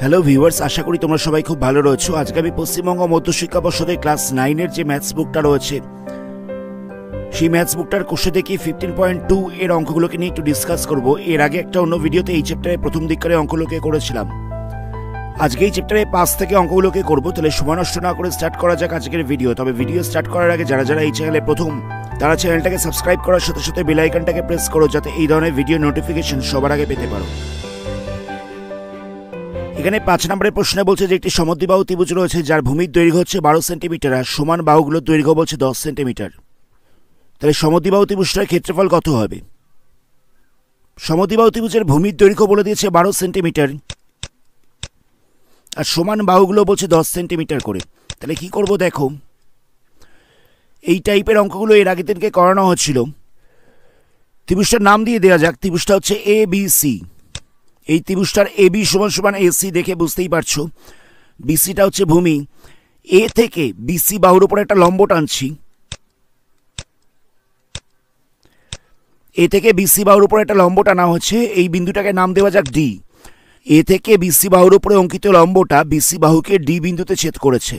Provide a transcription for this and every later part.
Hello viewers, আশা করি তোমরা সবাই খুব ভালো রয়েছো। আজকে আমি পশ্চিমবঙ্গ মধ্যশিক্ষা পর্ষদের ক্লাস 9-এর যে ম্যাথস বুকটা রয়েছে সেই ম্যাথস বুকটার কোষে দেখি 15.2 এর অঙ্কগুলোকে নিয়ে একটু ডিসকাস করব। এর আগে একটা অন্য ভিডিওতে এই চ্যাপ্টারের প্রথম দিককারে অঙ্কগুলোকে করেছিলাম। আজকে এই চ্যাপ্টারে 5 থেকে অঙ্কগুলোকে করব। তাহলে সময় নষ্ট না করে স্টার্ট করা যাক আজকের ভিডিও। তবে ভিডিও স্টার্ট করার আগে যারা যারা এই চ্যানেলে প্রথম, তারা চ্যানেলটাকে সাবস্ক্রাইব করার সাথে সাথে বেল আইকনটাকে প্রেস করো, যাতে এই ধরনের ভিডিও নোটিফিকেশন সবার আগে পেতে পারো। এখানে 5 নম্বরের প্রশ্নে বলছে যে একটি সমদ্বিবাহু ত্রিভুজ রয়েছে যার ভূমির দৈর্ঘ্য হচ্ছে 12 সেন্টিমিটার আর সমান বাহুগুলোর দৈর্ঘ্য বলছে 10 সেন্টিমিটার। তাহলে সমদ্বিবাহু ত্রিভুজটার ক্ষেত্রফল কত হবে? সমদ্বিবাহু ত্রিভুজের ভূমির দৈর্ঘ্য বলে দিয়েছে 12 সেন্টিমিটার আর সমান বাহুগুলো বলছে 10 সেন্টিমিটার করে। তাহলে কি করব দেখো, এই টাইপের অঙ্কগুলো এর আগের দিনকে করানো হচ্ছিল। ত্রিভুজটার নাম দিয়ে দেওয়া যাক। ত্রিভুজটা হচ্ছে ABC। এই ত্রিভুজটার AB সমান সমান AC দেখে বুঝতেই পারছো BCটা হচ্ছে ভূমি। A থেকে BC বাহুর উপর একটা লম্ব টানছি। A থেকে BC বাহুর উপর একটা লম্ব টানা হচ্ছে, এই বিন্দুটাকে নাম দেওয়া যাক D। A থেকে BC বাহুর উপরে অঙ্কিত লম্বটা BC বাহুকে D বিন্দুতে ছেদ করেছে।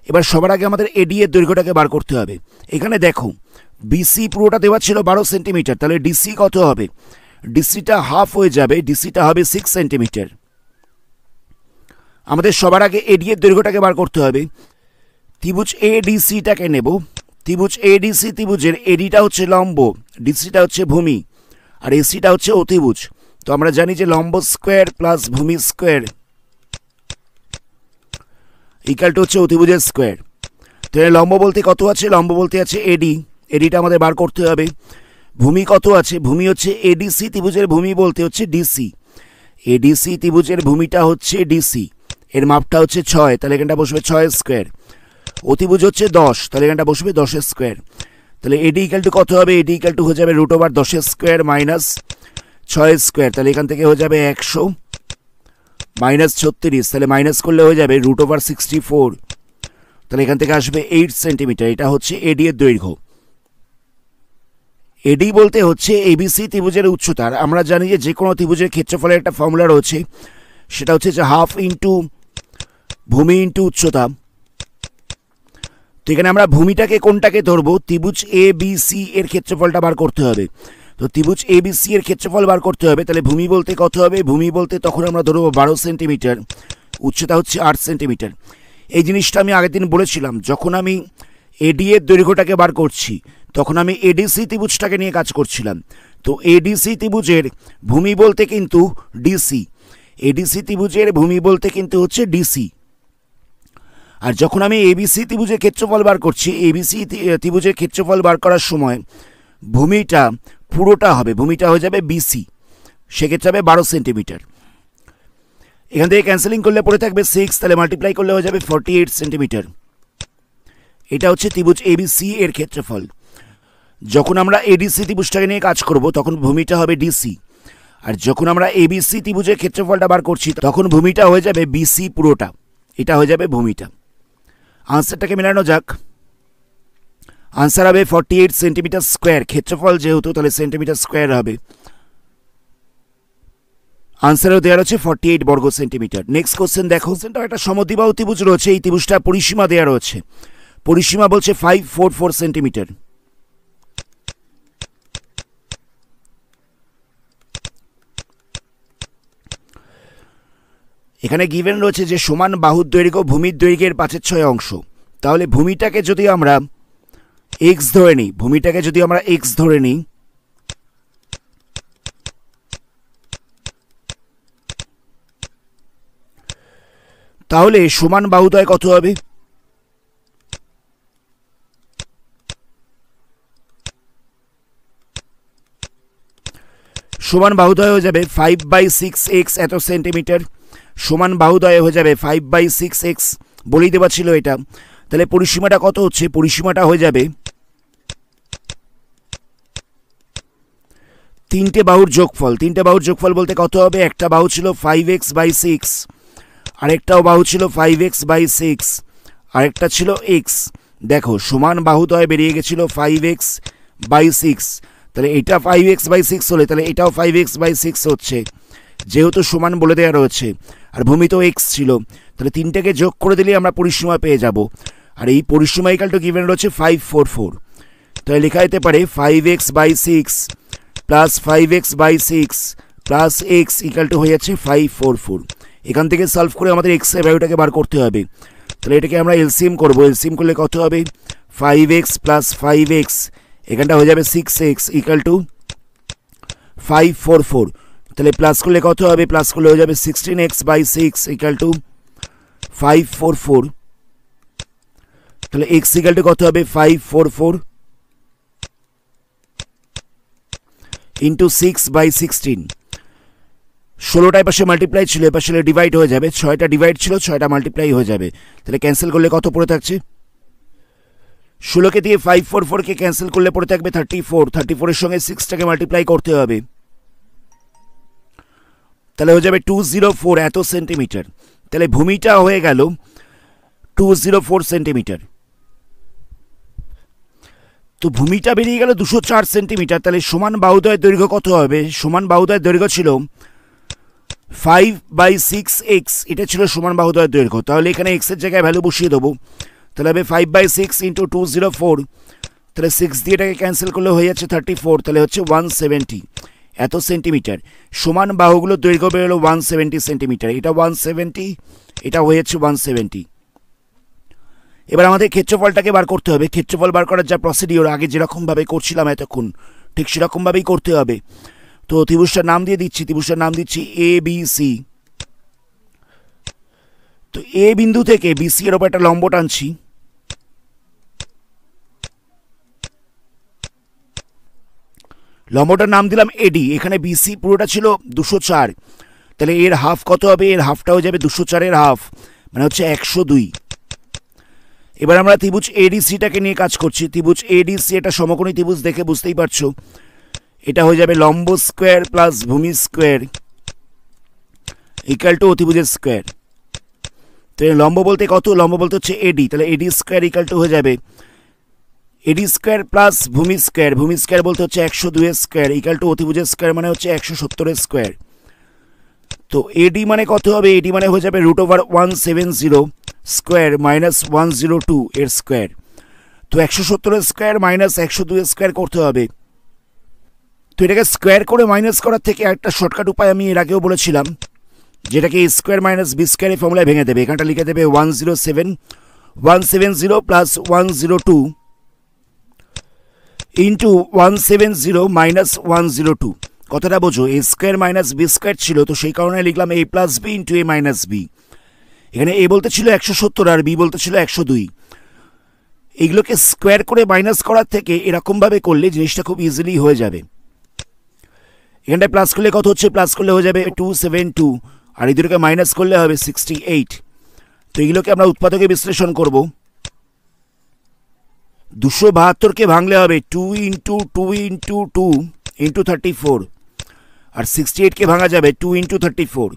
এবার সবার আগে আমাদের AD এর দৈর্ঘ্যটাকে বার করতে হবে। এখানে দেখো BC পুরোটা দেওয়া ছিল 12 সেন্টিমিটার, তাহলে DC কত হবে? ডিসিটা হাফ হয়ে যাবে, ডিসিটা হবে 6 সেন্টিমিটার। আমাদের সবার আগে এডি এর দৈর্ঘ্যটাকে বার করতে হবে। ত্রিভুজ এডিসিটাকে নেব। ত্রিভুজ এডিসি ত্রিভুজের এডিটা হচ্ছে লম্ব, ডিসিটা হচ্ছে ভূমি আর এসিটা হচ্ছে অতিভুজ। তো আমরা জানি যে লম্ব স্কোয়ার প্লাস ভূমি স্কোয়ার ইকুয়াল টু হচ্ছে অতিভুজের স্কোয়ার। তো লম্ব বলতে কত আছে? লম্ব বলতে আছে এডি, এডিটা আমাদের বার করতে হবে। ভূমি কত আছে? ভূমি হচ্ছে এডিসি ত্রিভুজের ভূমি বলতে হচ্ছে ডিসি। এডিসি ত্রিভুজের ভূমিটা হচ্ছে ডিসি, এর মাপটা হচ্ছে 6, তাহলে এখানটা বসবে 6 স্কোয়ার। অতিভুজ হচ্ছে 10, তাহলে এখানটা বসবে 10 স্কোয়ার। তাহলে এডি ইকাল টু কত হবে? এডি ইকাল টু হয়ে যাবে √10 স্কোয়ার মাইনাস 6 স্কোয়ার, তাহলে এখান থেকে হয়ে যাবে 100 মাইনাস 36, তাহলে মাইনাস করলে হয়ে যাবে √64, তাহলে এখান থেকে আসবে 8 সেন্টিমিটার। এটা হচ্ছে এডি এর দৈর্ঘ্য। এডি বলতে হচ্ছে এবিসি ত্রিভুজের উচ্চতা। আমরা জানি যে কোনো ত্রিভুজের ক্ষেত্রফলের একটা ফর্মুলা রয়েছে, সেটা হচ্ছে যে হাফ ইন্টু ভূমি ইন্টু উচ্চতা। তো এখানে আমরা ভূমিটাকে কোনটাকে ধরবো? ত্রিভুজ এবিসি এর ক্ষেত্রফলটা বার করতে হবে। তো ত্রিভুজ এবিসি এর ক্ষেত্রফল বার করতে হবে, তাহলে ভূমি বলতে কত হবে? ভূমি বলতে তখন আমরা ধরবো 12 সেন্টিমিটার, উচ্চতা হচ্ছে 8 সেন্টিমিটার। এই জিনিসটা আমি আগের দিন বলেছিলাম, যখন আমি এডি এর দৈর্ঘ্যটাকে বার করছি তখন আমি এডিসি ত্রিভুজটাকে নিয়ে কাজ করছিলাম। তো এডিসি ত্রিভুজের ভূমি বলতে কিন্তু ডিসি, এডিসি ত্রিভুজের ভূমি বলতে কিন্তু হচ্ছে ডিসি। আর যখন আমি এবিসি ত্রিভুজের ক্ষেত্রফল বার করছি, এবিসি ত্রিভুজের ক্ষেত্রফল বার করার সময় ভূমিটা পুরোটা হবে, ভূমিটা হয়ে যাবে বিসি, সেক্ষেত্রে হবে 12 সেন্টিমিটার। এখান থেকে ক্যান্সেলিং করলে পড়ে থাকবে 6, তাহলে মাল্টিপ্লাই করলে হয়ে যাবে 48 সেন্টিমিটার। এটা হচ্ছে ত্রিভুজ এবিসি এর ক্ষেত্রফল। যখন আমরা এডিসি ত্রিভুজটাকে নিয়ে কাজ করব তখন ভূমিটা হবে ডিসি, আর যখন আমরা এবিসি ত্রিভুজের ক্ষেত্রফলটা বার করছি তখন ভূমিটা হয়ে যাবে বিসি পুরোটা, এটা হয়ে যাবে ভূমিটা। আনসারটাকে মেলানো যাক। আনসার হবে 48 সেন্টিমিটার স্কোয়ার, ক্ষেত্রফল যেহেতু তাহলে সেন্টিমিটার স্কোয়ার হবে। আনসারও দেওয়া রয়েছে 48 বর্গ সেন্টিমিটার। নেক্সট কোশ্চেন দেখো, একটা সমদ্বিবাহু ত্রিভুজ রয়েছে, এই ত্রিভুজটা পরিসীমা দেওয়া রয়েছে। পরিসীমা বলছে 544 সেন্টিমিটার। এখানে গিভেন রয়েছে যে সমান বাহুর দৈর্ঘ্য ভূমির দৈর্ঘ্যের 5/6 অংশ। তাহলে ভূমিটাকে যদি আমরা এক্স ধরে নিই, ভূমিটাকে যদি আমরা এক্স ধরে নিই, তাহলে সমান বাহুদ্বয় কত হবে? সমান বাহুদ্বয় হয়ে যাবে 5/6x এত সেন্টিমিটার। সমান বাহুদ্বয় হয়ে যাবে 5/6x, বলেই দেওয়া ছিল এটা। তাহলে পরিসীমাটা কত হচ্ছে? পরিসীমাটা হয়ে যাবে 3টে বাহুর যোগফল। 3টে বাহুর যোগফল বলতে কত হবে? একটা বাহু ছিল 5x/6, আরেকটাও বাহু ছিল 5x/6, আরেকটা ছিল x। দেখো সমান বাহুদ্বয় বেরিয়ে গেছিল 5x/6, তাহলে এটা 5x/6 হলে তাহলে এটাও 5x/6 হচ্ছে, যেহেতু সমান বলে দেওয়া রয়েছে। আর ভূমি তো এক্স ছিল, তাহলে তিনটাকে যোগ করে দিলেই আমরা পরিসীমা পেয়ে যাব। আর এই পরিসীমা ইকাল টু গিভেন রয়েছে 544, তাহলে লেখা যেতে পারে 5x/6 plus 5x/6 plus x equal to হয়ে যাচ্ছে 544। এখান থেকে সলভ করে আমাদের এক্স এর ভ্যালুটাকে বার করতে হবে, তাহলে এটাকে আমরা এলসিএম করবো। এলসিএম করলে কত হবে, 5x প্লাস 5x, এখানটা হয়ে যাবে 6x ইকাল টু 544, তাহলে প্লাস করলে কত হবে, প্লাস করলে হয়ে যাবে 16x/6 ইকাল টু 544, তাহলে x ইকাল টু কত হবে 544 ইন্টু 6/16। 16টায় পাশে মাল্টিপ্লাই ছিল, এপাশে ডিভাইড হয়ে যাবে, 6টা ডিভাইড ছিল 6টা মাল্টিপ্লাই হয়ে যাবে, তাহলে ক্যান্সেল করলে কত পড়ে থাকছে, 16কে দিয়ে 544কে ক্যান্সেল করলে পড়ে থাকবে 34, 34-এর সঙ্গে 6টাকে মাল্টিপ্লাই করতে হবে, তাহলে হয়ে যাবে 204 এত সেন্টিমিটার। তাহলে ভূমিটা হয়ে গেল 204 সেন্টিমিটার। তো ভূমিটা বেরিয়ে গেল 204 সেন্টিমিটার। তাহলে সমান বাহুদ্বয়ের দৈর্ঘ্য কত হবে, সমান বাহুদ্বয়ের দৈর্ঘ্য ছিল 5/6x, এটা ছিল সমান বাহুদ্বয়ের দৈর্ঘ্য। তাহলে এখানে x এর জায়গায় ভ্যালু বসিয়ে দেবো, তাহলে হবে 5/6 ইন্টু 204, তাহলে 6 দিয়ে এটাকে ক্যান্সেল করলে হয়ে যাচ্ছে 34, তাহলে হচ্ছে 170 এত সেন্টিমিটার। সমান বাহুগুলোর দৈর্ঘ্য বেরোলো 170 সেন্টিমিটার, এটা 170, এটা হয়ে যাচ্ছে 170। এবার আমাদের ক্ষেত্রফলটাকে বার করতে হবে। ক্ষেত্রফল বার করার যা প্রসিডিওর আগে যেরকমভাবে করছিলাম এতক্ষণ, ঠিক সেরকমভাবেই করতে হবে। তো ত্রিভুজটার নাম দিয়ে দিচ্ছি, ত্রিভুজটার নাম দিচ্ছি ABC। তো এ বিন্দু থেকে BC এর ওপর একটা লম্ব টানছি, লম্বটার নাম দিলাম AD। এখানে BC পুরোটা ছিল 204, তাহলে এর হাফ কত হবে, এর হাফটা হয়ে যাবে 204-এর হাফ, মানে হচ্ছে 102। এবার আমরা ত্রিভুজ ADCটাকে নিয়ে কাজ করছি। ত্রিভুজ ADC এটা সমকোণী ত্রিভুজ, দেখে বুঝতেই পারছো এটা হয়ে যাবে লম্ব স্কোয়ার প্লাস ভূমি স্কোয়ার ইকাল টু অতিভুজের স্কোয়ার। তো লম্ব বলতে কত, লম্ব বলতে হচ্ছে AD, তাহলে AD স্কোয়ার ইকাল টু হয়ে যাবে AD স্কোয়ার প্লাস ভূমি স্কোয়ার, ভূমি স্কোয়ার বলতে হচ্ছে 102 স্কোয়ার ইকাল টু অতিভুজের স্কোয়ার মানে হচ্ছে 170 স্কোয়ার। তো AD মানে কত হবে, AD মানে হয়ে যাবে √170 স্কোয়ার মাইনাস 102 এর স্কোয়ার। তো 170 স্কোয়ার মাইনাস 102 স্কোয়ার করতে হবে। তো এটাকে স্কোয়ার করে মাইনাস করার থেকে একটা শর্টকাট উপায় আমি এর আগেও বলেছিলাম, যেটাকে a স্কোয়ার মাইনাস b স্কোয়ারের ফর্মুলায় ভেঙে দেবে। এখানটা লিখে দেবে 170 প্লাস 102 ইন্টু 170 মাইনাস 102। কথাটা বোঝো, a square minus b square ছিল, তো সেই কারণে লিখলাম a plus b into a minus b। এখানে a বলতে ছিল 170 আর b বলতে ছিল 102। এইগুলোকে স্কোয়ার করে মাইনাস করার থেকে এরকমভাবে করলে জিনিসটা খুব ইজিলি হয়ে যাবে। এখানটায় প্লাস করলে কত হচ্ছে, প্লাস করলে হয়ে যাবে 272, আর এই দুটোকে মাইনাস করলে হবে 68। তো এগুলোকে আমরা উৎপাদকে বিশ্লেষণ করব। 272কে ভাঙলে হবে 2 ইন্টু 2 ইন্টু 2 ইন্টু 34, আর 68কে ভাঙা যাবে 2 ইন্টু 34।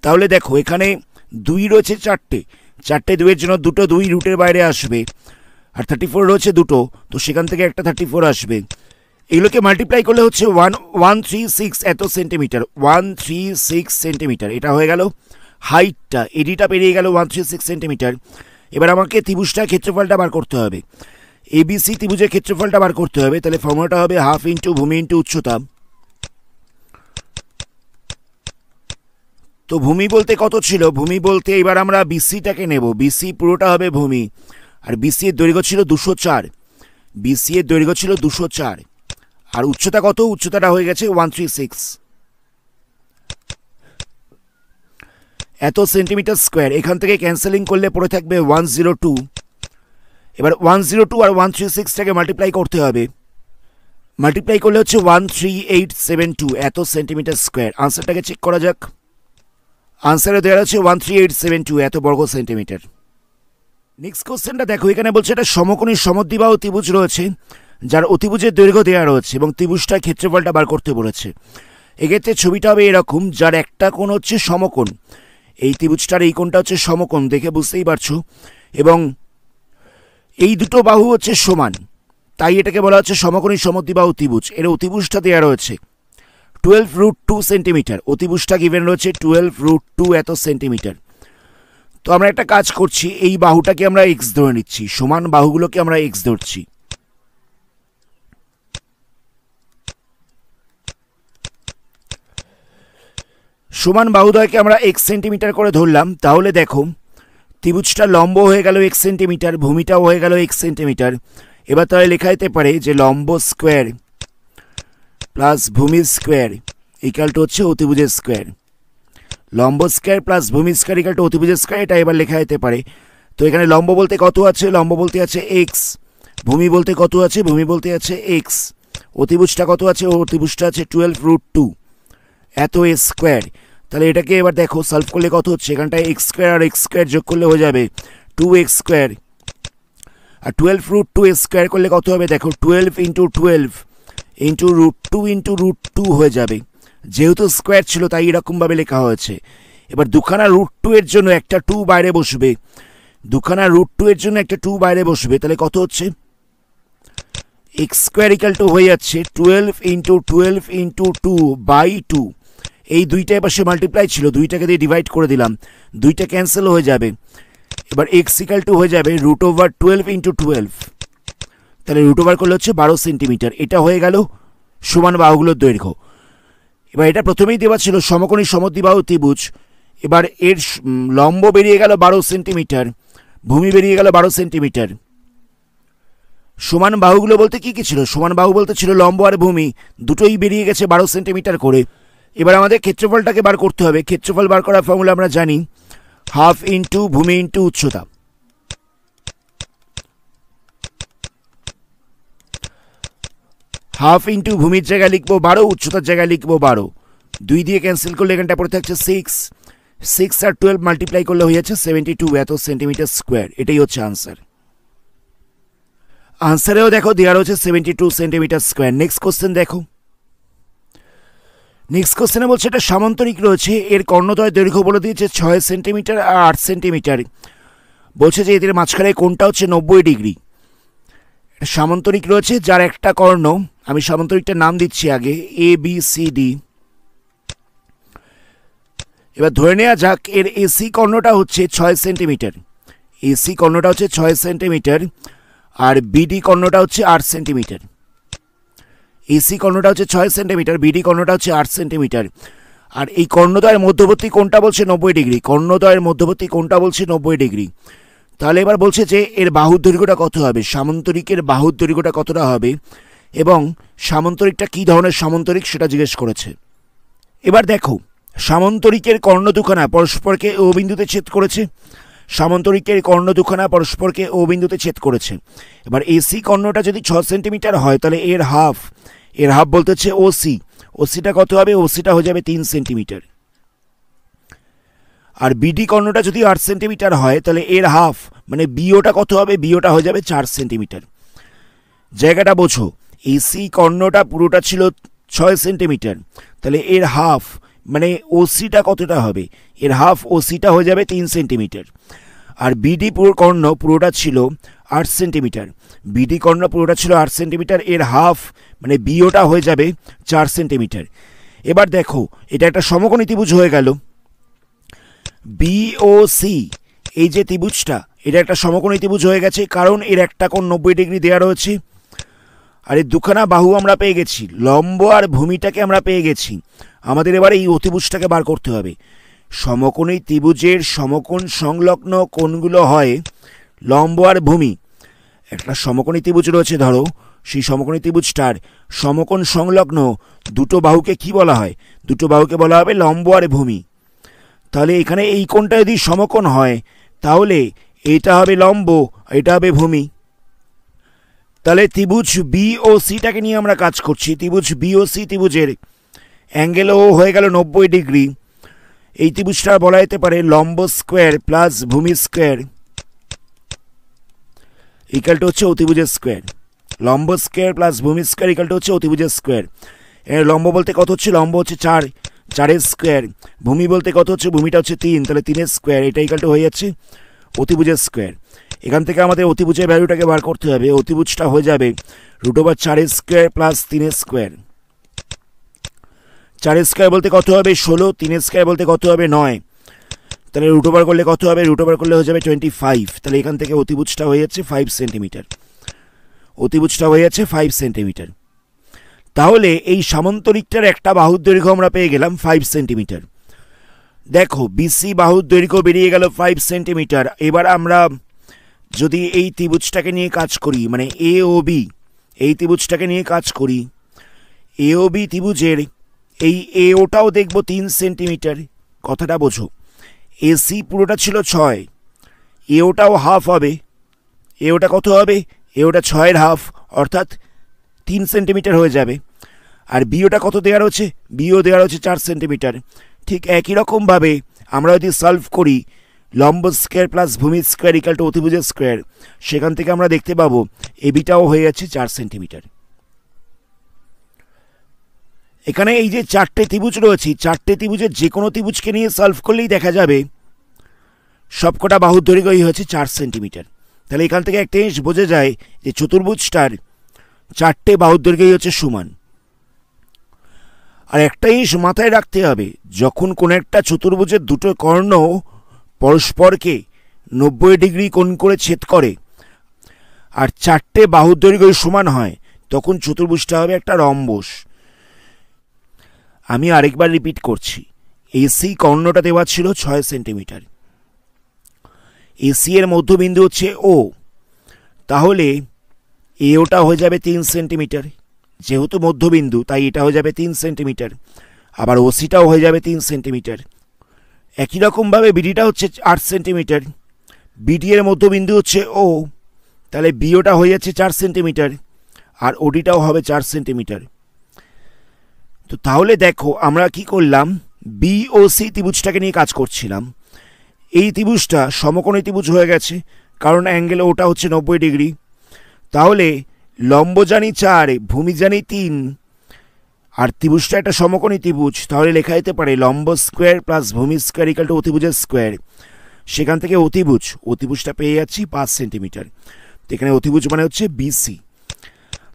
তাহলে দেখো এখানে 2 রয়েছে 4টে 2-এর জন্য দুটো 2 রুটের বাইরে আসবে, আর 34 রয়েছে দুটো, তো সেখান থেকে একটা 34 আসবে। এগুলোকে মাল্টিপ্লাই করলে হচ্ছে 136 এত সেন্টিমিটার, 136 সেন্টিমিটার। এটা হয়ে গেল হাইটটা, এডিটা পেরিয়ে গেল 136 সেন্টিমিটার। এবার আমাকে ত্রিভুজটার ক্ষেত্রফলটা বার করতে হবে, ABC ত্রিভুজের ক্ষেত্রফলটা বার করতে হবে। তাহলে ফর্মুলাটা হবে হাফ ইন্টু ভূমি ইন্টু উচ্চতা। তো ভূমি বলতে কত ছিল, ভূমি বলতে এবার আমরা BCটাকে নেব, BC পুরোটা হবে ভূমি, আর BC এর দৈর্ঘ্য ছিল 204, BC এর দৈর্ঘ্য ছিল 204, আর উচ্চতা কত, উচ্চতাটা হয়ে গেছে 136 এত সেন্টিমিটার স্কোয়ার। এখান থেকে ক্যান্সেলিং করলে পড়ে থাকবে 102। এবার 102 আর 136টাকে মাল্টিপ্লাই করতে হবে, মাল্টিপ্লাই করলে হচ্ছে 13872 এত সেন্টিমিটার স্কোয়ার। আনসারটাকে চেক করা যাক। আনসারে দেওয়া হচ্ছে 13872 এত বর্গ সেন্টিমিটার। নেক্সট কোশ্চেনটা দেখো, এখানে বলছে এটা সমকোণী সমদ্বিবাহু ত্রিভুজ রয়েছে, যার অতিভুজের দৈর্ঘ্য দেওয়া রয়েছে এবং ত্রিভুজটার ক্ষেত্রফলটা বার করতে বলেছে। এক্ষেত্রে ছবিটা হবে এরকম, যার একটা কোণ হচ্ছে সমকোণ, এই ত্রিভুজটার এই কোণটা হচ্ছে সমকোণ, দেখে বুঝতেই পারছো, এবং এই দুটো বাহু হচ্ছে সমান, তাই এটাকে বলা হচ্ছে সমকোণী সমদ্বিবাহু ত্রিভুজ। এর অতিভুজটা দেওয়া রয়েছে 12√2 সেন্টিমিটার। অতিভুজটা গিভেন রয়েছে 12√2 এত সেন্টিমিটার। তো আমরা একটা কাজ করছি, এই বাহুটাকে আমরা এক্স ধরে নিচ্ছি, সমান বাহুগুলোকে আমরা এক্স ধরছি। সমান বাহুদ্বয়কে আমরা এক্স সেন্টিমিটার করে ধরলাম। তাহলে দেখো ত্রিভুজটা লম্ব হয়ে গেল এক্স সেন্টিমিটার, ভূমিটাও হয়ে গেল এক্স সেন্টিমিটার। এবার তাহলে লেখা যেতে পারে যে লম্ব স্কোয়ার প্লাস ভূমি স্কোয়ার ইকাল টু হচ্ছে অতিভুজের স্কোয়ার। লম্ব স্কোয়ার প্লাস ভূমি স্কোয়ার ইকাল টু অতিভুজের স্কোয়ার, এটা এবার লেখা যেতে পারে। তো এখানে লম্ব বলতে কত আছে? লম্ব বলতে আছে এক্স। ভূমি বলতে কত আছে? ভূমি বলতে আছে এক্স। অতিভুজটা কত আছে? অতিভুজটা আছে 12√2 এত স্কোয়ার। তাহলে এটাকে এবার দেখো সলভ করলে কত হচ্ছে, এখানটায় এক্স স্কোয়ার আর এক্স স্কোয়ার যোগ করলে হয়ে যাবে 2x স্কোয়ার, আর 12√2 স্কোয়ার করলে কত হবে দেখো 12 × 12 × √2 × √2 হয়ে যাবে। যেহেতু স্কোয়ার ছিল তাই এরকমভাবে লেখা হয়েছে। এবার দুখানা √2 এর জন্য একটা 2 বাইরে বসবে, দুখানা √2 এর জন্য একটা 2 বাইরে বসবে, তাহলে কত হচ্ছে এক্স স্কোয়ার ইকাল টু হয়ে যাচ্ছে 12 × 12 × 2/2। এই দুইটা এবার সে মাল্টিপ্লাই ছিল, দুইটাকে দিয়ে ডিভাইড করে দিলাম, দুইটা ক্যান্সেল হয়ে যাবে। এবার এক্স ইকাল টু হয়ে যাবে √12 × 12, তাহলে √ওভার করলে হচ্ছে 12 সেন্টিমিটার। এটা হয়ে গেল সমান বাহুগুলোর দৈর্ঘ্য। এবার এটা প্রথমেই দেওয়া ছিল সমকোণী সমদ্বিবাহু ত্রিভুজ। এবার এর লম্ব বেরিয়ে গেল 12 সেন্টিমিটার, ভূমি বেরিয়ে গেল 12 সেন্টিমিটার। সমান বাহুগুলো বলতে কি কি ছিল? সমান বাহু বলতে ছিল লম্ব আর ভূমি, দুটোই বেরিয়ে গেছে 12 সেন্টিমিটার করে। এবার আমাদের ক্ষেত্রফলটাকে বার করতে হবে। ক্ষেত্রফল বার করার ফর্মুলা আমরা জানি, হাফ ইন্টু ভূমি ইন্টু উচ্চতা। হাফ ইন্টু ভূমির জায়গায় লিখবো 12, উচ্চতার জায়গায় লিখবো 12। 2 দিয়ে ক্যান্সেল করলে এখানটা পড়ে থাকছে 6 আর 12 মাল্টিপ্লাই করলে হয়ে যাচ্ছে 72 এত সেন্টিমিটার স্কোয়ার। এটাই হচ্ছে আনসার। আনসারেও দেখো দেওয়া রয়েছে 72 সেন্টিমিটার স্কোয়ার। নেক্সট কোশ্চেন দেখো। নেক্সট কোশ্চেনে বলছে এটা সামান্তরিক রয়েছে, এর কর্ণদ্বয় দৈর্ঘ্য বলে দিয়েছে 6 সেন্টিমিটার আর 8 সেন্টিমিটার। বলছে যে এদের মাঝখানে কোণটা হচ্ছে 90 ডিগ্রি। সামান্তরিক রয়েছে যার একটা কর্ণ, আমি সামান্তরিকটার নাম দিচ্ছি আগে ABCD। এবার ধরে নেওয়া যাক এর এসি কর্ণটা হচ্ছে 6 সেন্টিমিটার, এসি কর্ণটা হচ্ছে 6 সেন্টিমিটার, আর বিডি কর্ণটা হচ্ছে 8 সেন্টিমিটার। এসি কর্ণটা হচ্ছে 6 সেন্টিমিটার, বিডি কর্ণটা হচ্ছে 8 সেন্টিমিটার। আর এই কর্ণদ্বয়ের মধ্যবর্তী কোণটা বলছে 90 ডিগ্রি, কর্ণদ্বয়ের মধ্যবর্তী কোণটা বলছে 90 ডিগ্রি। তাহলে এবার বলছে যে এর বাহুর দৈর্ঘ্যটা কত হবে, সামান্তরিকের বাহুর দৈর্ঘ্যটা কতটা হবে, এবং সামান্তরিকটা কী ধরনের সামান্তরিক সেটা জিজ্ঞেস করেছে। এবার দেখো সামান্তরিকের কর্ণ দুখানা পরস্পরকে ও বিন্দুতে ছেদ করেছে, সামান্তরিকের কর্ণ দুখানা পরস্পরকে ও বিন্দুতে ছেদ করেছে। এবার এসি কর্ণটা যদি 6 সেন্টিমিটার হয় তাহলে এর হাফ বলতে হচ্ছে ওসি, ওসিটা কত হবে, ওসিটা হয়ে যাবে 3 সেন্টিমিটার। আর বিডি কর্ণটা যদি 8 সেন্টিমিটার হয় তাহলে এর হাফ মানে বিওটা কত হবে, বিওটা হয়ে যাবে 4 সেন্টিমিটার। জায়গাটা বোঝো, এসি কর্ণটা পুরোটা ছিল 6 সেন্টিমিটার, তাহলে এর হাফ মানে ওসিটা কতটা হবে, এর হাফ ওসিটা হয়ে যাবে 3 সেন্টিমিটার। আর বিডি কর্ণ পুরোটা ছিল 8 সেন্টিমিটার, বিডি কর্ণ পুরোটা ছিল 8 সেন্টিমিটার, এর হাফ মানে বিওটা হয়ে যাবে 4 সেন্টিমিটার। এবার দেখো এটা একটা সমকোণী ত্রিভুজ হয়ে গেল। বিওসি এই যে ত্রিভুজটা, এটা একটা সমকোণী ত্রিভুজ হয়ে গেছে, কারণ এর একটা কোণ 90 ডিগ্রি দেওয়া রয়েছে। আর এই দুখানা বাহু আমরা পেয়ে গেছি, লম্ব আর ভূমিটাকে আমরা পেয়ে গেছি। আমাদের এবার এই অতিভুজটাকে বার করতে হবে। সমকোণী ত্রিভুজের সমকোণ সংলগ্ন কোণগুলো হয় লম্ব আর ভূমি। একটা সমকোণী ত্রিভুজ রয়েছে ধরো, সেই সমকোণী ত্রিভুজটার সমকোণ সংলগ্ন দুটো বাহুকে কি বলা হয়, দুটো বাহুকে বলা হবে লম্ব আর ভূমি। তাহলে এখানে এই কোণটা যদি সমকোণ হয় তাহলে এটা হবে লম্ব, এটা হবে ভূমি। তাহলে ত্রিভুজ বিওসিটাকে নিয়ে আমরা কাজ করছি। ত্রিভুজ বিওসি ত্রিভুজের অ্যাঙ্গেল ও হয়ে গেল 90 ডিগ্রি। এই ত্রিভুজটা বলা যেতে পারে লম্ব স্কোয়ার প্লাস ভূমি স্কোয়ার ইকাল টু হচ্ছে অতিভুজের স্কোয়ার। লম্ব স্কোয়ার প্লাস ভূমি স্কোয়ার ইকাল টু হচ্ছে অতিভুজের স্কোয়ার। লম্ব বলতে কত হচ্ছে, লম্ব হচ্ছে 4, 4-এর স্কোয়ার। ভূমি বলতে কত হচ্ছে, ভূমিটা হচ্ছে 3, তাহলে 3-এর স্কোয়ার। এটা ইকাল টু হয়ে যাচ্ছে অতিভুজের স্কোয়ার। এখান থেকে আমাদের অতিভুজের ভ্যালুটাকে বার করতে হবে। অতিভুজটা হয়ে যাবে √4-এর স্কোয়ার প্লাস 3-এর স্কোয়ার। 4 স্কয়ার বলতে কত হবে 16, 3 স্কয়ার বলতে কত হবে 9, তাহলে রুট ওভার করলে কত হবে, রুট ওভার করলে হয়ে যাবে 25। তাহলে এখান থেকে অতিভুজটা হয়ে যাচ্ছে 5 সেন্টিমিটার, অতিভুজটা হয়ে যাচ্ছে 5 সেন্টিমিটার। তাহলে এই সামান্তরিকটার একটা বাহুর দৈর্ঘ্য আমরা পেয়ে গেলাম 5 সেন্টিমিটার। দেখো বিসি বাহুর দৈর্ঘ্য বেরিয়ে গেল 5 সেন্টিমিটার। এবার আমরা যদি এই ত্রিভুজটাকে নিয়ে কাজ করি, মানে এ ও বি, এই ত্রিভুজটাকে নিয়ে কাজ করি, এ ও বি ত্রিভুজের এই এ ওটাও দেখব 3 সেন্টিমিটার। কথাটা বোঝো, এসি পুরোটা ছিল 6, এ ওটাও হাফ হবে, এ ওটা কত হবে, এ ওটা 6-এর হাফ অর্থাৎ 3 সেন্টিমিটার হয়ে যাবে। আর বি ওটা কত দেওয়া রয়েছে, বিও দেওয়া রয়েছে 4 সেন্টিমিটার। ঠিক একই রকমভাবে আমরা যদি সলভ করি লম্ব স্কোয়ার প্লাস ভূমি স্কোয়ার ইকাল টু অতিভুজের স্কোয়ার, সেখান থেকে আমরা দেখতে পাবো এবিটাও হয়ে যাচ্ছে 4 সেন্টিমিটার। এখানে এই যে 4টে ত্রিভুজ রয়েছে, 4টে ত্রিভুজের যে কোনো ত্রিভুজকে নিয়ে সলভ করলেই দেখা যাবে সবকটা বাহুর দৈর্ঘ্যই হচ্ছে 4 সেন্টিমিটার। তাহলে এখান থেকে একটা জিনিস বোঝা যায় যে চতুর্ভুজটার 4টে বাহুর দৈর্ঘ্যই হচ্ছে সমান। আর একটা জিনিস মাথায় রাখতে হবে, যখন কোনো একটা চতুর্ভুজের দুটো কর্ণ পরস্পরকে 90 ডিগ্রি কোণ করে ছেদ করে আর 4টে বাহুর দৈর্ঘ্য সমান হয়, তখন চতুর্ভুজটা হবে একটা রম্বস। আমি আরেকবার রিপিট করছি, এসি কর্ণটা দেওয়া ছিল 6 সেন্টিমিটার, এসি এর মধ্যবিন্দু হচ্ছে ও, তাহলে এ ওটা হয়ে যাবে 3 সেন্টিমিটার, যেহেতু মধ্যবিন্দু তাই এটা হয়ে যাবে 3 সেন্টিমিটার, আবার ওসিটাও হয়ে যাবে 3 সেন্টিমিটার। একই রকমভাবে বিডিটা হচ্ছে 8 সেন্টিমিটার, বিডি এর মধ্যবিন্দু হচ্ছে ও, তাহলে বিওটা হয়ে যাচ্ছে 4 সেন্টিমিটার আর ওডিটাও হবে 4 সেন্টিমিটার। তো তাহলে দেখো আমরা কি করলাম, বি ও সি ত্রিভুজটাকে নিয়ে কাজ করছিলাম। এই ত্রিভুজটা সমকোণী ত্রিভুজ হয়ে গেছে, কারণ অ্যাঙ্গেল ওটা হচ্ছে 90 ডিগ্রি। তাহলে লম্ব জানি 4, ভূমি জানি 3, আর ত্রিভুজটা একটা সমকোণী ত্রিভুজ, তাহলে লেখা যেতে পারে লম্ব স্কোয়ার প্লাস ভূমি স্কোয়ার ইকাল টু অতিভুজের স্কোয়ার। সেখান থেকে অতিভুজটা পেয়ে যাচ্ছি 5 সেন্টিমিটার। তো এখানে অতিভুজ মানে হচ্ছে বিসি।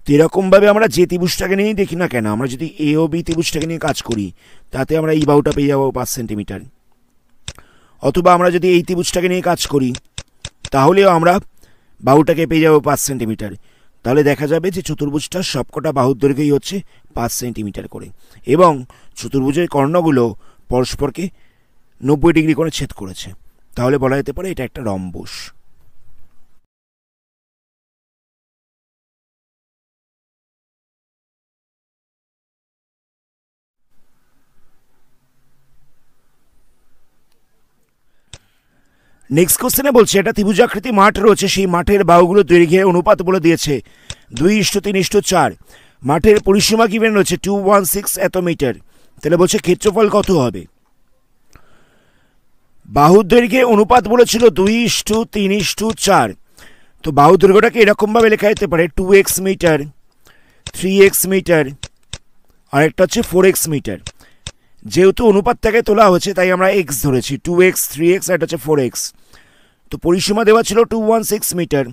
তো এরকমভাবে আমরা যে ত্রিভুজটাকে নিয়েই দেখি না কেন, আমরা যদি এ ও বি ত্রিভুজটাকে নিয়ে কাজ করি, তাতে আমরা এই বাহুটা পেয়ে যাবো 5 সেন্টিমিটার। অথবা আমরা যদি এই ত্রিভুজটাকে নিয়ে কাজ করি, তাহলেও আমরা বাহুটাকে পেয়ে যাবো 5 সেন্টিমিটার। তাহলে দেখা যাবে যে চতুর্ভুজটার সবকটা বাহুর দৈর্ঘ্যই হচ্ছে 5 সেন্টিমিটার করে, এবং চতুর্ভুজের কর্ণগুলো পরস্পরকে 90 ডিগ্রি করে ছেদ করেছে। তাহলে বলা যেতে পারে এটা একটা রম্বস। নেক্সট কোশ্চেনে বলছে একটা ত্রিভুজাকৃতি মাঠ রয়েছে, সেই মাঠের বাহুগুলো দৈর্ঘ্যের অনুপাত বলে দিয়েছে 2:3:4। মাঠের পরিসীমা গিভেন রয়েছে 216 এত মিটার। তাহলে বলছে ক্ষেত্রফল কত হবে। বাহুর দৈর্ঘ্যের অনুপাত বলেছিল 2:3:4। তো বাহুর দৈর্ঘ্যটাকে এরকমভাবে লেখা যেতে পারে 2x মিটার, 3x মিটার, আর একটা হচ্ছে 4x মিটার। যেহেতু অনুপাতটাকে তোলা হয়েছে তাই আমরা x ধরেছি, 2x, 3x আর এটা হচ্ছে 4x। তো পরিসীমা দেওয়া ছিল 216 মিটার।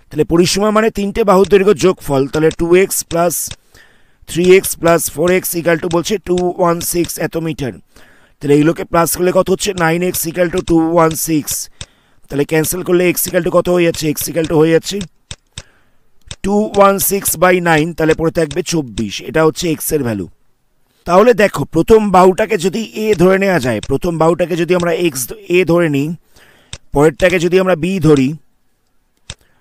তাহলে পরিসীমা মানে তিনটে বাহুর দৈর্ঘ্য যোগফল, তাহলে 2x plus 3x plus 4x equal to বলছে 216 এত মিটার। তাহলে এইগুলোকে প্লাস করলে কত হচ্ছে 9x ইকাল টু 216। তাহলে ক্যান্সেল করলে x ইকাল টু কত হয়ে যাচ্ছে, x ইকাল টু হয়ে যাচ্ছে 216/9, তাহলে পড়ে থাকবে 24। এটা হচ্ছে x এর ভ্যালু। তাহলে দেখো প্রথম বাহুটাকে যদি এ ধরে নেওয়া যায়, প্রথম বাহুটাকে যদি আমরা এ ধরে নিই, পরেরটাকে যদি আমরা বি ধরি,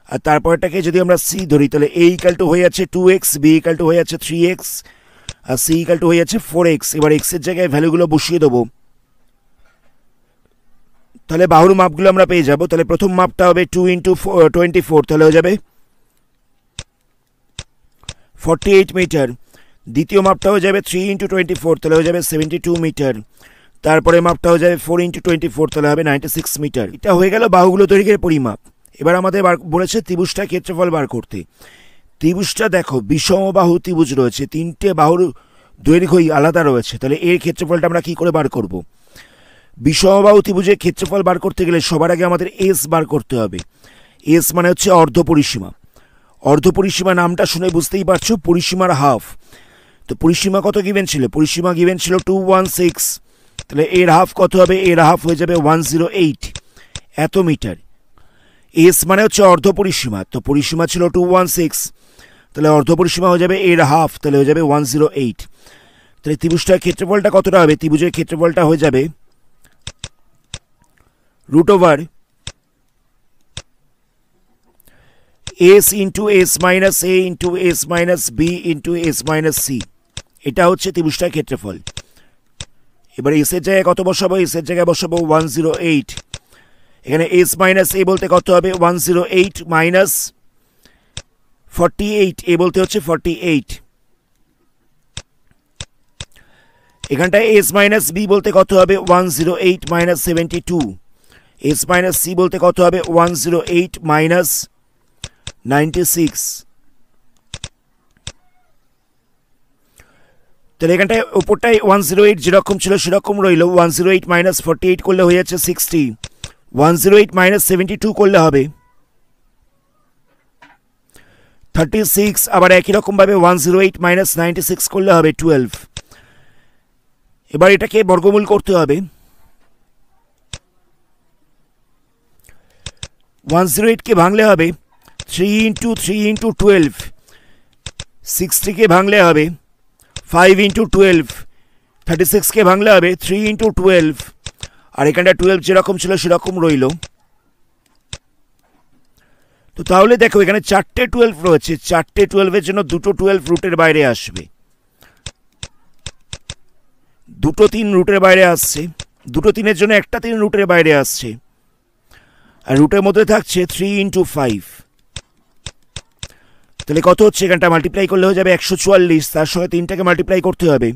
আর তারপরটাকে যদি আমরা সি ধরি, তাহলে এ ইকাল টু হয়ে যাচ্ছে 2x, বি ইকাল টু হয়ে যাচ্ছে 3x, R C equal to হয়ে যাচ্ছে 4x। এবার x এর জায়গায় ভ্যালুগুলো বসিয়ে দেবো, তাহলে বাহুর মাপগুলো আমরা পেয়ে যাব। তাহলে প্রথম মাপটা হবে 2x24, তাহলে হয়ে যাবে 48 মিটার। দ্বিতীয় মাপটা হয়ে যাবে 3x24, তাহলে হয়ে যাবে 72 মিটার। তারপরে মাপটা হয়ে যাবে 4x24, তাহলে হবে 96 মিটার। এটা হয়ে গেল বাহুগুলো দৈর্ঘ্যের পরিমাপ। এবার আমাদের বলেছে ত্রিভুজটা ক্ষেত্রফল বার করতে। ত্রিভুজটা দেখো বিষমবাহু ত্রিভুজ রয়েছে, তিনটে বাহুর দৈর্ঘ্যই আলাদা রয়েছে, তাহলে এর ক্ষেত্রফলটা আমরা কি করে বার করব। বিষমবাহু ত্রিভুজের ক্ষেত্রফল বার করতে গেলে সবার আগে আমাদের এস বার করতে হবে। এস মানে হচ্ছে অর্ধ পরিসীমা। অর্ধ পরিসীমা নামটা শুনে বুঝতেই পারছো, পরিসীমার হাফ। তো পরিসীমা কত গিভেন ছিল? পরিসীমা গিভেন ছিল 216, তাহলে এর হাফ কত হবে? এর হাফ হয়ে যাবে 108 এত মিটার। এস মানে হচ্ছে অর্ধ পরিসীমা, তো পরিসীমা ছিল 216, তাহলে অর্ধ পরিসীমা হয়ে যাবে এর হাফ, তাহলে হয়ে যাবে 108। তাহলে ত্রিভুজটার ক্ষেত্রফলটা কতটা হবে? ত্রিভুজের ক্ষেত্রফলটা হয়ে যাবে root over s into s minus a into s minus b into s minus c. এটা হচ্ছে ত্রিভুজটার ক্ষেত্রফল। এবার এস এর জায়গায় কত বসাবো? এস এর জায়গায় বসাবো 108। এখানে এস মাইনাস এ বলতে কত হবে? 108 মাইনাস 48, এ বলতে হচ্ছে 48। এখানটায় এস মাইনাস বি বলতে কত হবে? 108 মাইনাস 72। এস মাইনাস সি বলতে কত হবে? 108 মাইনাস 96। তাহলে এখানটায় ওপরটায় 108 যেরকম ছিল সেরকম রইল, 108 মাইনাস 48 করলে হয়ে যাচ্ছে 60, 108 মাইনাস 72 করলে হবে 36, আবার একই রকমভাবে 108 মাইনাস 96 করলে হবে 12। এবার এটাকে বর্গমূল করতে হবে। 108 কে ভাঙলে হবে 3 ইন্টু 3 ইন্টু 12, 60 কে ভাঙলে হবে 5 ইন্টু 12, 36 কে ভাঙলে হবে 3 ইন্টু 12, আর এখানটা 12 যেরকম ছিল সেরকম রইল। তো তাহলে দেখো এখানে 4টে 12 রয়েছে, 4টে 12-এর জন্য দুটো 12 রুটের বাইরে আসবে, দুটো 3 রুটের বাইরে আসছে, দুটো 3-এর জন্য একটা 3 রুটের বাইরে আসছে, আর রুটের মধ্যে থাকছে 3 ইন্টু 5। তাহলে কত হচ্ছে? এখানটা মাল্টিপ্লাই করলে হয়ে যাবে 144, তার সঙ্গে 3টাকে মাল্টিপ্লাই করতে হবে,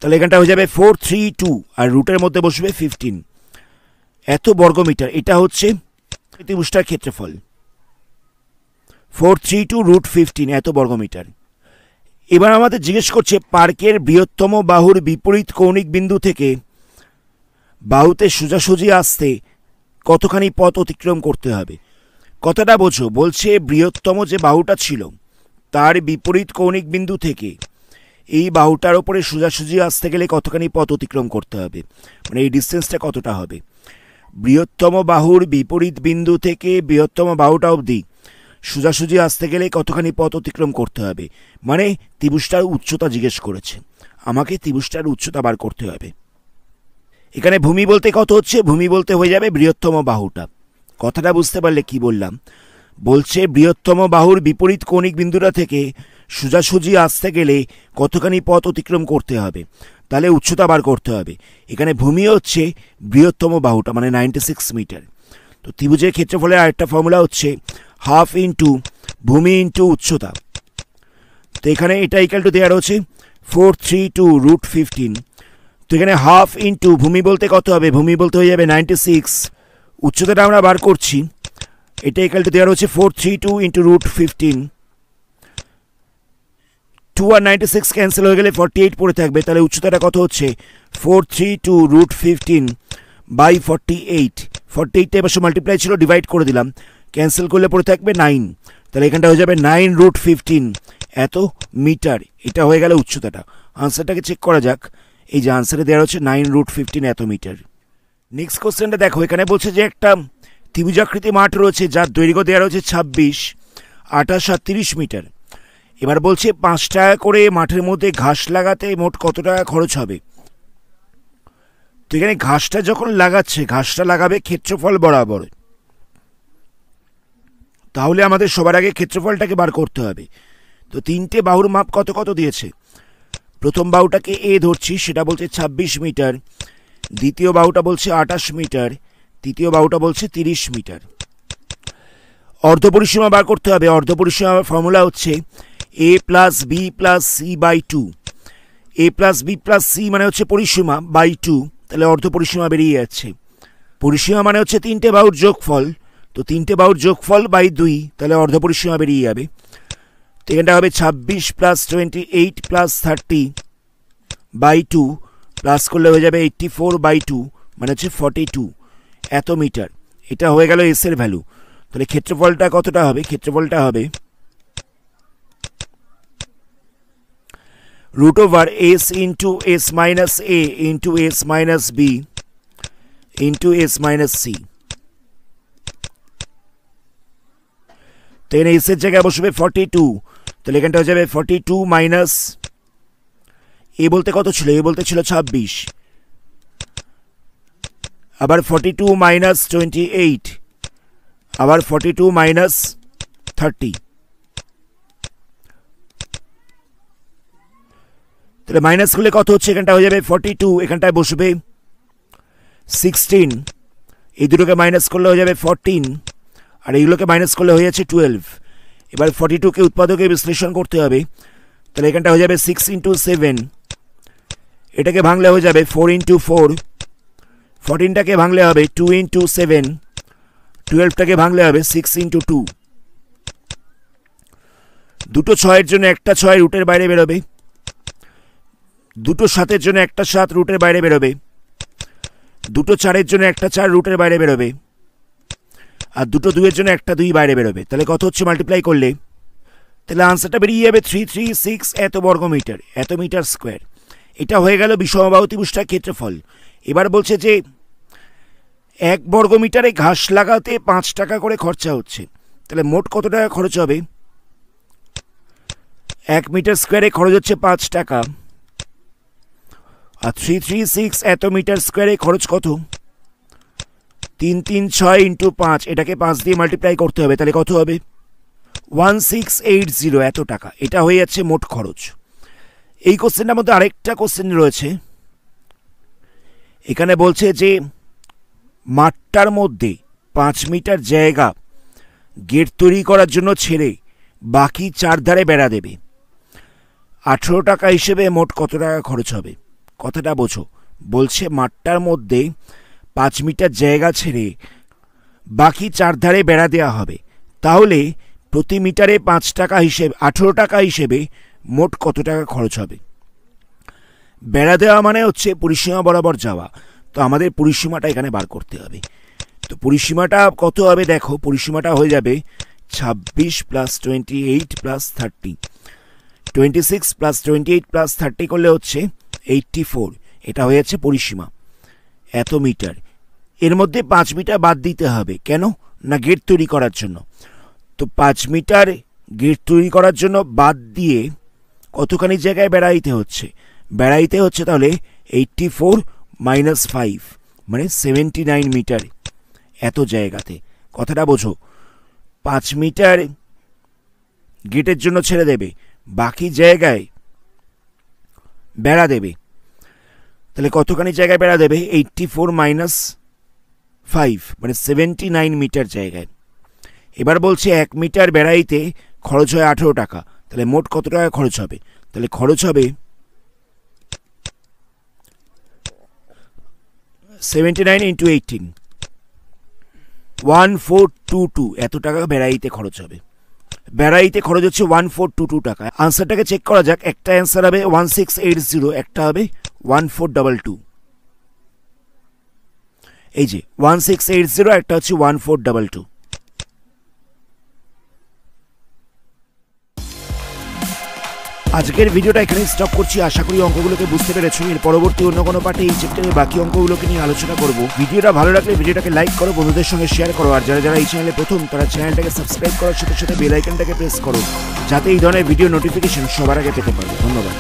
তাহলে এখানটা হয়ে যাবে 432, আর রুটের মধ্যে বসবে 15 এত বর্গমিটার। এটা হচ্ছে ত্রিভুজটার ক্ষেত্রফল, 432 রুট 15 এত বর্গমিটার। এবার আমাদের জিজ্ঞেস করছে পার্কের বৃহত্তম বাহুর বিপরীত কৌণিক বিন্দু থেকে বাহুতে সোজাসুজি আসতে কতখানি পথ অতিক্রম করতে হবে। কথাটা বোঝো, বলছে বৃহত্তম যে বাহুটা ছিল তার বিপরীত কৌণিক বিন্দু থেকে এই বাহুটার ওপরে সোজাসুজি আসতে গেলে কতখানি পথ অতিক্রম করতে হবে, মানে এই ডিস্টেন্সটা কতটা হবে। বৃহত্তম বাহুর বিপরীত বিন্দু থেকে বৃহত্তম বাহুটা অবধি সোজাসুজি আসতে গেলে কতখানি পথ অতিক্রম করতে হবে, মানে ত্রিভুজটার উচ্চতা জিজ্ঞেস করেছে, আমাকে ত্রিভুজটার উচ্চতা বার করতে হবে। এখানে ভূমি বলতে কত হচ্ছে? ভূমি বলতে হয়ে যাবে বৃহত্তম বাহুটা। কথাটা বুঝতে পারলে কি বললাম? বলছে বৃহত্তম বাহুর বিপরীত কৌণিক বিন্দুটা থেকে সোজাসুজি আসতে গেলে কতখানি পথ অতিক্রম করতে হবে, তাহলে উচ্চতা বার করতে হবে। এখানে ভূমি হচ্ছে বৃহত্তম বাহুটা, মানে 96 মিটার। তো ত্রিভুজের ক্ষেত্রফলের আরেকটা ফর্মুলা হচ্ছে হাফ ইন্টু ভূমি ইন্টু উচ্চতা। তো এখানে এটা ইকুয়াল টু দেওয়া রয়েছে 432 রুট 15। তো এখানে হাফ ইন্টু ভূমি বলতে কত হবে? ভূমি বলতে হয়ে যাবে 96, উচ্চতাটা আমরা বার করছি, এটা ইকুয়াল টু দেওয়া রয়েছে 432 ইন্টু রুট 15। 2 আর 96 ক্যান্সেল হয়ে গেলে 48 পড়ে থাকবে, তাহলে উচ্চতাটা কত হচ্ছে? 432 রুট 15 বাই 48। 48টা এবার মাল্টিপ্লাই ছিল, ডিভাইড করে দিলাম, ক্যান্সেল করলে পড়ে থাকবে 9, তাহলে এখানটা হয়ে যাবে 9 রুট 15 এত মিটার। এটা হয়ে গেল উচ্চতাটা। আনসারটাকে চেক করা যাক। এই যে আনসারে দেওয়া হচ্ছে 9 রুট 15 এত মিটার। নেক্সট কোশ্চেনটা দেখো, এখানে বলছে যে একটা ত্রিভুজাকৃতি মাঠ রয়েছে যার দৈর্ঘ্য দেওয়া রয়েছে 26, 28 আর 30 মিটার। এবার বলছে 5 টাকা করে মাঠের মধ্যে ঘাস লাগাতে মোট কত টাকা খরচ হবে। তো এখানে ঘাসটা যখন লাগাচ্ছে, ঘাসটা লাগাবে ক্ষেত্রফল বরাবর, তাহলে আমাদের সবার আগে ক্ষেত্রফলটাকে বার করতে হবে। তো 3টে বাহুর মাপ কত কত দিয়েছে। প্রথম বাহুটাকে এ ধরছি, সেটা বলছে 26 মিটার, দ্বিতীয় বাহুটা বলছে 28 মিটার, তৃতীয় বাহুটা বলছে 30 মিটার। অর্ধপরিসীমা বার করতে হবে। অর্ধপরিসীমার ফর্মুলা হচ্ছে a plus b plus c by 2। A plus b plus c মানে হচ্ছে পরিসীমা বাই 2, তাহলে অর্ধপরিসীমা বেরিয়ে যাচ্ছে। পরিসীমা মানে হচ্ছে 3টে বাহুর যোগফল, তো 3টে বাহুর যোগফল বাই 2, তাহলে অর্ধপরিসীমা বেরিয়ে যাবে। তো এখানটা হবে 26 প্লাস 28 প্লাস 30 বাই 2, প্লাস করলে হয়ে যাবে 84 বাই 2, মানে হচ্ছে 42 এত মিটার। এটা হয়ে গেল এস এর ভ্যালু। তাহলে ক্ষেত্রফলটা কতটা হবে? ক্ষেত্রফলটা হবে root over s into s minus a into s minus b into s minus c। তো এখানে s এর জায়গায় বসবে 42, তাহলে এখানটা হয়ে যাবে 42 মাইনাস a বলতে কত ছিল, a বলতে ছিল 26, আবার 42 মাইনাস 28, আবার 42 মাইনাস 30, তাহলে মাইনাস করলে কত হচ্ছে, এখানটা হয়ে যাবে 42, এখানটায় বসবে 16, এই দুটোকে মাইনাস করলে হয়ে যাবে 14, আর এইগুলোকে মাইনাস করলে হয়ে যাচ্ছে 12। এবার 42কে উৎপাদকে বিশ্লেষণ করতে হবে, তাহলে এখানটা হয়ে যাবে 6 ইন্টু 7, এটাকে ভাঙলে হয়ে যাবে 4 ইন্টু 4, 14টাকে ভাঙলে হবে 2 ইন্টু 7, 12টাকে ভাঙলে হবে 6 ইন্টু 2। দুটো 6-এর জন্য একটা 6 রুটের বাইরে বেরোবে, দুটো 7-এর জন্য একটা 7 রুটের বাইরে বেরোবে, দুটো 4-এর জন্য একটা 4 রুটের বাইরে বেরোবে, আর দুটো 2-এর জন্য একটা 2 বাইরে বেরোবে। তাহলে কত হচ্ছে মাল্টিপ্লাই করলে, তাহলে আনসারটা বেরিয়ে যাবে 336 এত বর্গমিটার, এত মিটার স্কোয়ার। এটা হয়ে গেল বিষমবাহু ত্রিভুজটার ক্ষেত্রফল। এবার বলছে যে 1 বর্গমিটারে ঘাস লাগাতে 5 টাকা করে খরচা হচ্ছে, তাহলে মোট কত টাকা খরচ হবে? 1 মিটার স্কোয়ারে খরচ হচ্ছে 5 টাকা, আর 336 এত মিটার স্কোয়ারে খরচ কত? 336 ইন্টু 5, এটাকে 5 দিয়ে মাল্টিপ্লাই করতে হবে, তাহলে কত হবে? 1680 এত টাকা। এটা হয়ে যাচ্ছে মোট খরচ। এই কোশ্চেনটার মধ্যে আরেকটা কোশ্চেন রয়েছে, এখানে বলছে যে মাঠটার মধ্যে 5 মিটার জায়গা গেট তৈরি করার জন্য ছেড়ে বাকি 4 ধারে বেড়া দেবে, 18 টাকা হিসেবে মোট কত টাকা খরচ হবে? কথাটা বোঝো, বলছে মাঠটার মধ্যে 5 মিটার জায়গা ছেড়ে বাকি 4 ধারে বেড়া দেওয়া হবে, তাহলে প্রতি মিটারে 5 টাকা হিসেবে 18 টাকা হিসেবে মোট কত টাকা খরচ হবে? বেড়া দেওয়া মানে হচ্ছে পরিসীমা বরাবর যাওয়া, তো আমাদের পরিসীমাটা এখানে বার করতে হবে। তো পরিসীমাটা কত হবে দেখো, পরিসীমাটা হয়ে যাবে 26 প্লাস 28 প্লাস 30, 26 প্লাস 28 প্লাস 30 করলে হচ্ছে 84, এটা হয়ে যাচ্ছে পরিসীমা এত মিটার। এর মধ্যে 5 মিটার বাদ দিতে হবে, কেন না গেট তৈরি করার জন্য। তো 5 মিটার গেট তৈরি করার জন্য বাদ দিয়ে কতখানি জায়গায় বেড়াইতে হচ্ছে? বেড়াইতে হচ্ছে তাহলে 84 মাইনাস 5 মানে 79 মিটার এত জায়গাতে। কথাটা বোঝো, 5 মিটার গেটের জন্য ছেড়ে দেবে, বাকি জায়গায় বেড়া দেবে, তাহলে কতখানি জায়গায় বেড়া দেবে? 84 মাইনাস 5 মানে 79 মিটার জায়গায়। এবার বলছে 1 মিটার বেড়াইতে খরচ হয় 18 টাকা, তাহলে মোট কত টাকা খরচ হবে? তাহলে খরচ হবে 79 ইন্টু 18, 1422 এত টাকা বেড়াইতে খরচ হবে। বেড়াইতে খরচ হচ্ছে 1422 টাকা। আনসারটাকে চেক করা যাক, একটা অ্যান্সার হবে 1680, একটা হবে 1422। এই যে 1680, একটা হচ্ছে 1422। আজকের ভিডিওটা এখানে স্টপ করছি। আশা করি অঙ্কগুলোকে বুঝতে পেরেছো। এর পরবর্তী অন্য কোনো পার্টে এই চ্যাপ্টারের বাকি অঙ্কগুলোকে নিয়ে আলোচনা করব। ভিডিওটা ভালো লাগলে ভিডিওটাকে লাইক করো, বন্ধুদের সঙ্গে শেয়ার করো, আর যারা যারা এই চ্যানেলে প্রথম তারা চ্যানেলটাকে সাবস্ক্রাইব করার সাথে সাথে বেল আইকনটাকে প্রেস করো, যাতে এই ধরনের ভিডিও নোটিফিকেশন সবার আগে পেতে পারো। ধন্যবাদ।